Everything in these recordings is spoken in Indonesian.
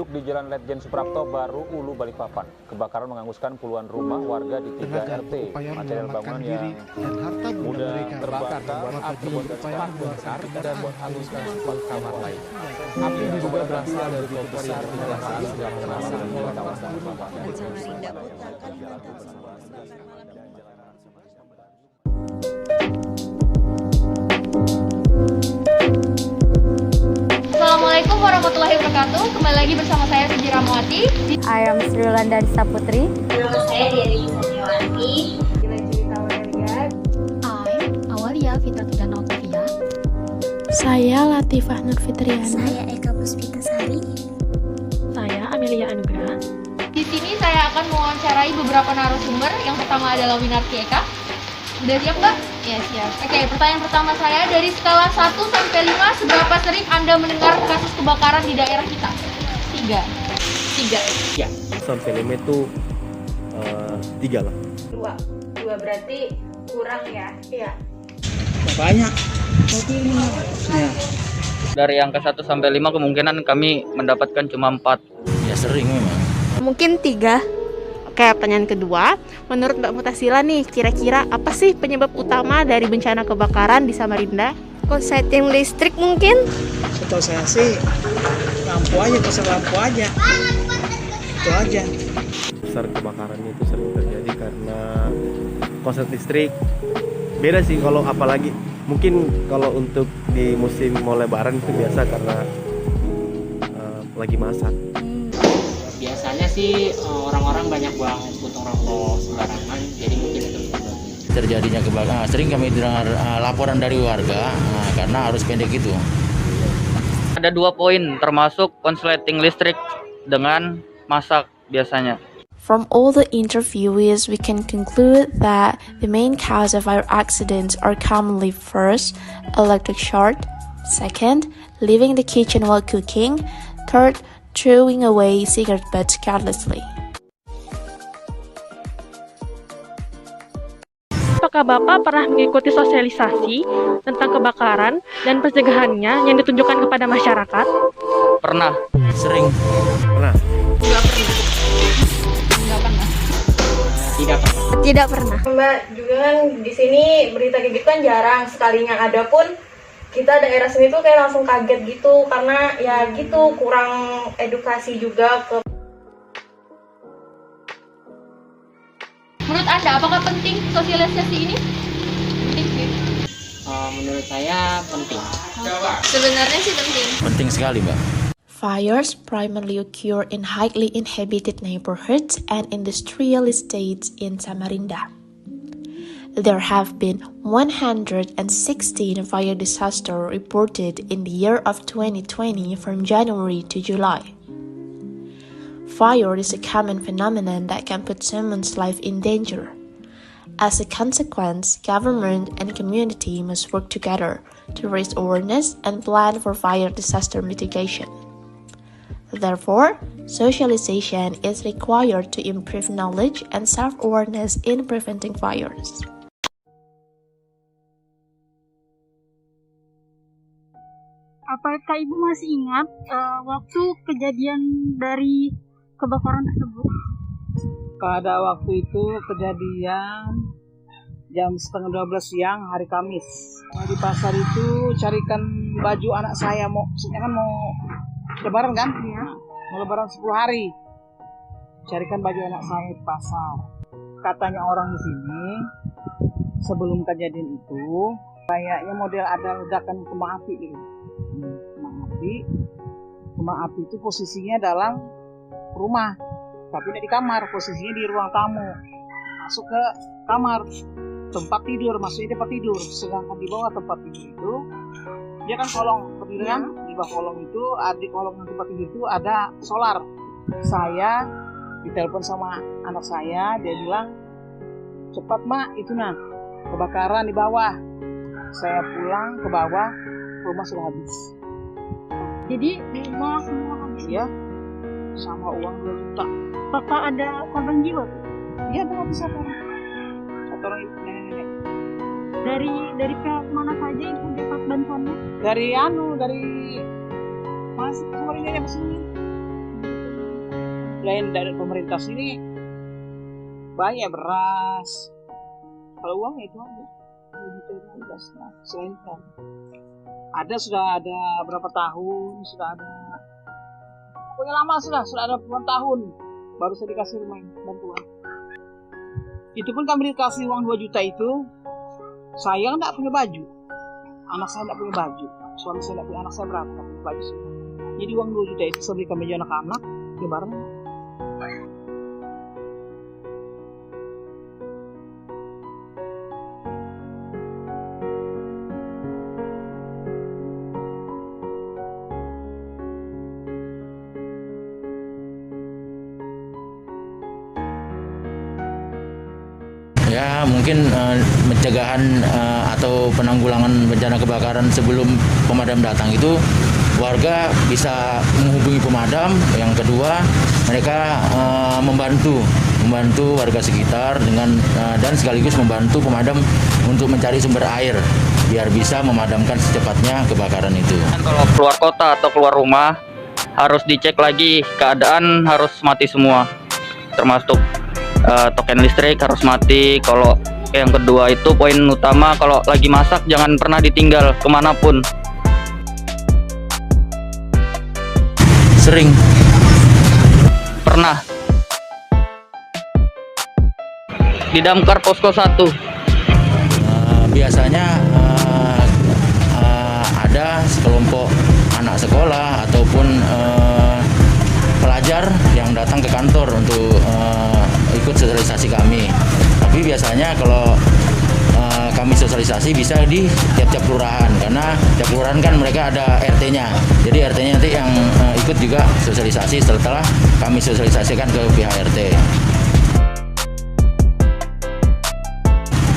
Gubuk di Jalan Letjen Suprapto, Baru, Ulu, Balikpapan. Kebakaran menghanguskan puluhan rumah warga di 3 RT. Material bangunan yang mudah terbakar membuat api berupaya membakar dan menghanguskan kamar lain. Api diduga berasal dari toko besar kendaraan yang terasa di kawasan Balikpapan. Assalamualaikum warahmatullahi wabarakatuh. Kembali lagi bersama saya Suji Ramawati. I am Sri Wulandari Saputri. Nama saya Dewi Setiawati. I'm Awalia Fitratudan Autavia. Saya Latifah Nurfitriana. Saya Eka Puspitasari. Saya Amelia Anugrah. Di sini saya akan mewawancarai beberapa narasumber. Yang pertama adalah Winarti Eka. Udah siap, Mbak? Ya, siap. Oke, pertanyaan pertama saya, dari skala 1 sampai 5, seberapa sering Anda mendengar kasus kebakaran di daerah kita? 3. Ya, sampai 5 itu 3 lah. 2 berarti kurang ya? Iya. Banyak. Ya. Dari angka 1 sampai 5 kemungkinan kami mendapatkan cuma 4. Ya sering memang. Mungkin 3. Oke, pertanyaan kedua. Menurut Mbak Mutasila nih, kira-kira apa sih penyebab utama dari bencana kebakaran di Samarinda? Korsleting listrik mungkin? Setahu saya sih lampu aja. Itu aja. Besar kebakaran itu sering terjadi karena korslet listrik. Beda sih kalau apalagi mungkin kalau untuk di musim mau lebaran itu biasa karena lagi masak. Biasanya sih orang-orang banyak buang puntung rokok sembarangan, jadi mungkin itu terjadinya kebakaran. Sering kami dengar laporan dari warga karena arus pendek itu. Ada 2 poin termasuk konsleting listrik dengan masak biasanya. From all the interviewees, we can conclude that the main cause of fire accidents are commonly first, electric short, second, leaving the kitchen while cooking, third, throwing away cigarette butts carelessly. Apakah Bapak pernah mengikuti sosialisasi tentang kebakaran dan pencegahannya yang ditunjukkan kepada masyarakat? Pernah. Sering. Pernah. Tidak pernah. Mbak juga kan di sini berita kayak gitu kan jarang, sekalinya ada pun kita daerah sini tuh kayak langsung kaget gitu karena ya gitu kurang edukasi juga ke. Menurut Anda, apakah penting sosialisasi ini? Penting sih. menurut saya penting. Sebenarnya sih penting. Penting sekali, Mbak. Fires primarily occur in highly inhabited neighborhoods and industrial estates in Samarinda. There have been 116 fire disasters reported in the year of 2020 from January to July. Fire is a common phenomenon that can put someone's life in danger. As a consequence, government and community must work together to raise awareness and plan for fire disaster mitigation. Therefore, socialization is required to improve knowledge and self-awareness in preventing fires. Apakah Ibu masih ingat waktu kejadian dari kebakaran tersebut? Pada waktu itu kejadian jam setengah 12 siang hari Kamis. Di pasar itu carikan baju anak saya, maksudnya kan mau lebaran kan? Iya. Mau lebaran 10 hari. Carikan baju anak saya di pasar. Katanya orang di sini sebelum kejadian itu kayaknya model ada ledakan kembang api gitu. Kembang api itu posisinya dalam rumah, tapi tidak di kamar, posisinya di ruang tamu. Masuk ke kamar, tempat tidur, maksudnya tempat tidur. Sedangkan di bawah tempat tidur itu, dia kan kolong berdirian, di bawah kolong itu, di kolong tempat tidur itu ada solar. Saya ditelepon sama anak saya, dia bilang, cepat mak, itu nah kebakaran di bawah. Saya pulang ke bawah, rumah sudah habis. Jadi rumah semua habis. Ya, sama uang 2 juta. Apakah ada korban jiwa? Iya, ada bisa kan. Satu orang nenek. Dari pihak mana saja Ibu dapat bantuannya? Dari Mas Samarinda ke sini. selain dari pemerintah sini banyak beras. Kalau uang itu aja. Nah, selain kan sudah ada berapa tahun, sudah ada pokoknya lama sudah ada puluhan tahun baru saya dikasih rumah bantuan. Itu pun kami dikasih uang 2 juta itu, saya nggak punya baju, anak saya nggak punya baju, suami saya nggak punya, anak saya berapa punya baju semua. Jadi uang 2 juta itu saya belikan baju anak-anak lebaran. Ya mungkin pencegahan atau penanggulangan bencana kebakaran sebelum pemadam datang itu warga bisa menghubungi pemadam. Yang kedua mereka membantu warga sekitar dengan dan sekaligus membantu pemadam untuk mencari sumber air biar bisa memadamkan secepatnya kebakaran itu. Kalau keluar kota atau keluar rumah harus dicek lagi keadaan, harus mati semua, termasuk token listrik harus mati. Kalau yang kedua itu poin utama, kalau lagi masak jangan pernah ditinggal kemanapun. Sering pernah di damkar posko 1. Biasanya ada sekelompok anak sekolah ataupun pelajar yang datang ke kantor untuk ikut sosialisasi kami. Tapi biasanya kalau kami sosialisasi bisa di tiap-tiap kelurahan, karena tiap kelurahan kan mereka ada RT-nya. Jadi RT-nya nanti yang ikut juga sosialisasi setelah kami sosialisasikan ke pihak RT.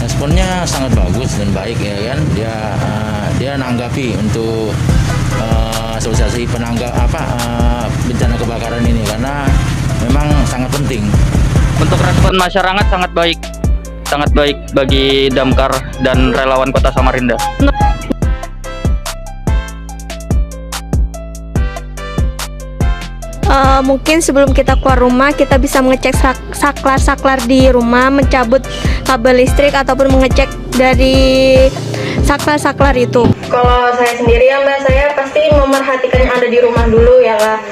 Responnya sangat bagus dan baik ya kan. Dia nanggapi untuk sosialisasi bencana kebakaran ini karena memang sangat penting. Untuk respon masyarakat sangat baik bagi damkar dan relawan Kota Samarinda. Mungkin sebelum kita keluar rumah kita bisa mengecek saklar-saklar di rumah, mencabut kabel listrik ataupun mengecek dari saklar-saklar itu. Kalau saya sendiri ya Mbak, saya pasti memerhatikan yang ada di rumah dulu ya lah.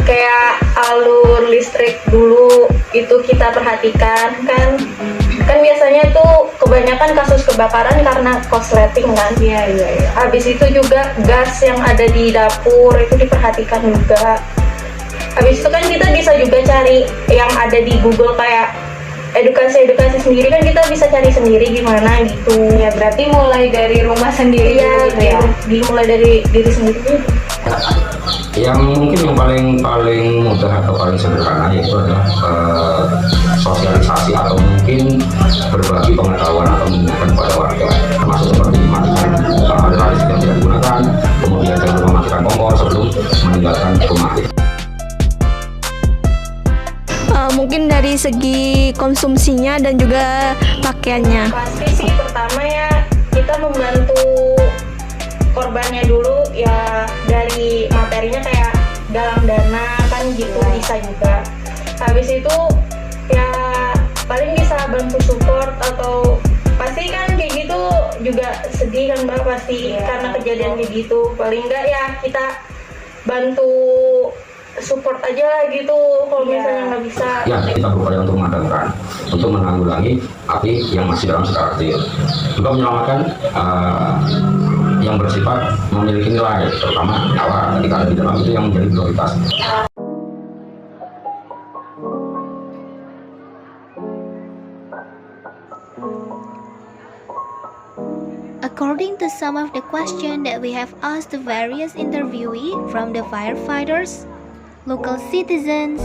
Kayak alur listrik dulu itu kita perhatikan kan biasanya tuh kebanyakan kasus kebakaran karena korsleting kan. Iya. Habis itu juga gas yang ada di dapur itu diperhatikan juga. Habis itu kan kita bisa juga cari yang ada di Google kayak edukasi sendiri, kan kita bisa cari sendiri gimana gitu. Ya berarti mulai dari rumah sendiri ya. Dimulai dari diri sendiri. Yang mungkin yang paling mudah atau paling sederhana yaitu adalah sosialisasi atau mungkin berbagi pengetahuan atau mengingatkan kepada warga, termasuk seperti mematikan aliran listrik yang tidak digunakan, kemudian jangan lupa mematikan kompor sebelum meninggalkan rumah. Mungkin dari segi konsumsinya dan juga pakaiannya. Pasti sih pertama ya kita membantu korbannya dulu ya, dari materinya kayak galang dana kan gitu bisa juga. Habis itu ya paling bisa bantu support, atau pasti kan kayak gitu juga sedih kan Mbak pasti karena kejadian kayak gitu. Paling enggak ya kita bantu support aja lah gitu kalau misalnya nggak bisa. Ya, kita berupaya untuk memadamkan, untuk menanggulangi api yang masih dalam skala kecil, juga menyelamatkan yang bersifat memiliki nilai, terutama nyawa ketika ada di dalam, itu yang menjadi prioritas. According to some of the questions that we have asked the various interviewee, from the firefighters, local citizens,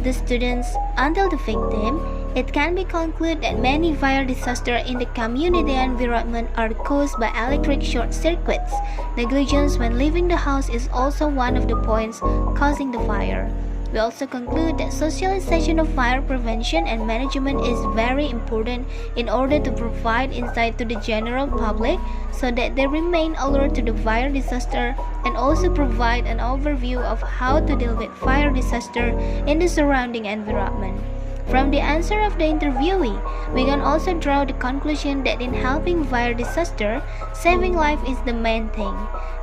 the students, until the victim, it can be concluded that many fire disasters in the community environment are caused by electric short circuits. Negligence when leaving the house is also one of the points causing the fire. We also conclude that socialization of fire prevention and management is very important in order to provide insight to the general public so that they remain alert to the fire disaster and also provide an overview of how to deal with fire disaster in the surrounding environment. From the answer of the interviewee, we can also draw the conclusion that in helping fire disaster, saving life is the main thing.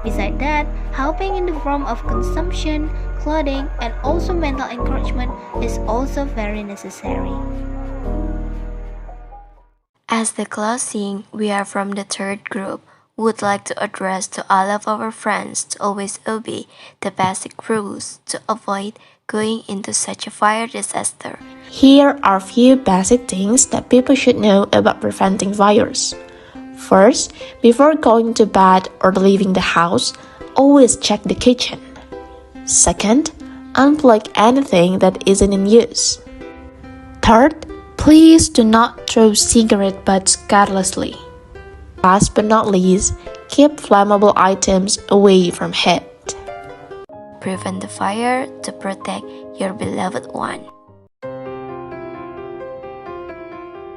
Besides that, helping in the form of consumption, clothing, and also mental encouragement is also very necessary. As the closing, we are from the third group. Would like to address to all of our friends to always obey the basic rules to avoid going into such a fire disaster. Here are a few basic things that people should know about preventing fires. First, before going to bed or leaving the house, always check the kitchen. Second, unplug anything that isn't in use. Third, please do not throw cigarette butts carelessly. Last but not least, keep flammable items away from head. Prevent the fire to protect your beloved one.